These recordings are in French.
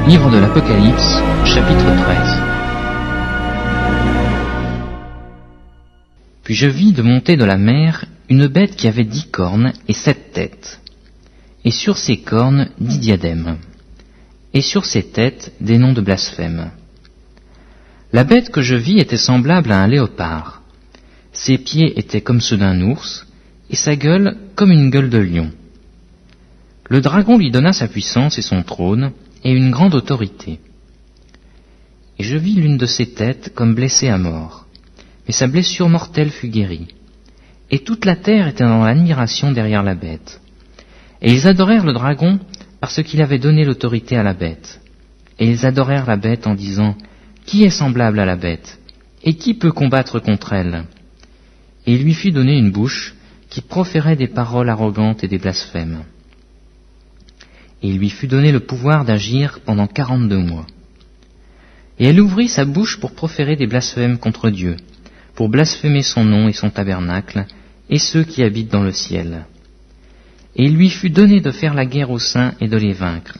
Livre de l'Apocalypse, chapitre 13. Puis je vis de monter de la mer une bête qui avait 10 cornes et 7 têtes, et sur ces cornes 10 diadèmes, et sur ses têtes des noms de blasphème. La bête que je vis était semblable à un léopard. Ses pieds étaient comme ceux d'un ours, et sa gueule comme une gueule de lion. Le dragon lui donna sa puissance et son trône, et une grande autorité. Et je vis l'une de ses têtes comme blessée à mort, mais sa blessure mortelle fut guérie. Et toute la terre était dans l'admiration derrière la bête. Et ils adorèrent le dragon parce qu'il avait donné l'autorité à la bête. Et ils adorèrent la bête en disant, « Qui est semblable à la bête? Et qui peut combattre contre elle ?» Et il lui fut donné une bouche qui proférait des paroles arrogantes et des blasphèmes. Et il lui fut donné le pouvoir d'agir pendant 42 mois. Et elle ouvrit sa bouche pour proférer des blasphèmes contre Dieu, pour blasphémer son nom et son tabernacle, et ceux qui habitent dans le ciel. Et il lui fut donné de faire la guerre aux saints et de les vaincre.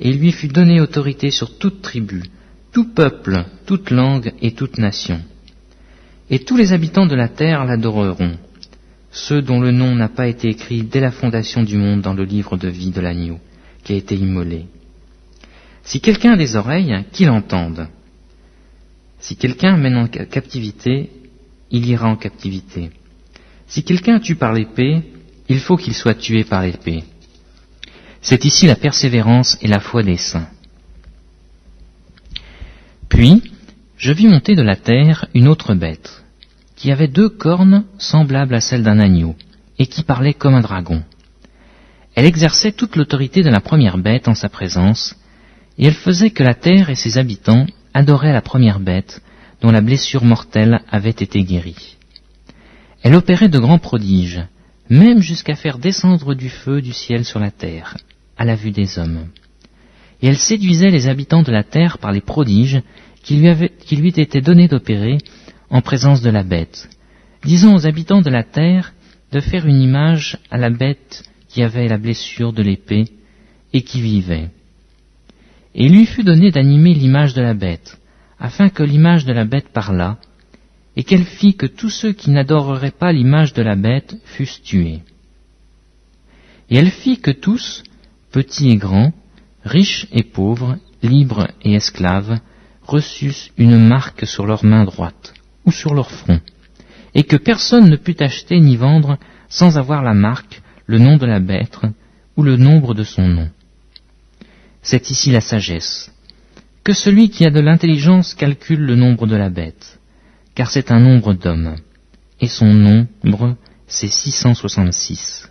Et il lui fut donné autorité sur toute tribu, tout peuple, toute langue et toute nation. Et tous les habitants de la terre l'adoreront, ceux dont le nom n'a pas été écrit dès la fondation du monde dans le livre de vie de l'agneau, qui a été immolé. Si quelqu'un a des oreilles, qu'il entende. Si quelqu'un mène en captivité, il ira en captivité. Si quelqu'un tue par l'épée, il faut qu'il soit tué par l'épée. C'est ici la persévérance et la foi des saints. Puis, je vis monter de la terre une autre bête, qui avait 2 cornes semblables à celles d'un agneau, et qui parlait comme un dragon. Elle exerçait toute l'autorité de la première bête en sa présence, et elle faisait que la terre et ses habitants adoraient la première bête, dont la blessure mortelle avait été guérie. Elle opérait de grands prodiges, même jusqu'à faire descendre du feu du ciel sur la terre, à la vue des hommes. Et elle séduisait les habitants de la terre par les prodiges qui lui étaient donnés d'opérer en présence de la bête, disant aux habitants de la terre de faire une image à la bête qui avait la blessure de l'épée et qui vivait. Et il lui fut donné d'animer l'image de la bête, afin que l'image de la bête parlât, et qu'elle fit que tous ceux qui n'adoreraient pas l'image de la bête fussent tués. Et elle fit que tous, petits et grands, riches et pauvres, libres et esclaves, reçussent une marque sur leur main droite ou sur leur front, et que personne ne put acheter ni vendre sans avoir la marque, le nom de la bête ou le nombre de son nom. C'est ici la sagesse. Que celui qui a de l'intelligence calcule le nombre de la bête, car c'est un nombre d'hommes, et son nombre c'est 666.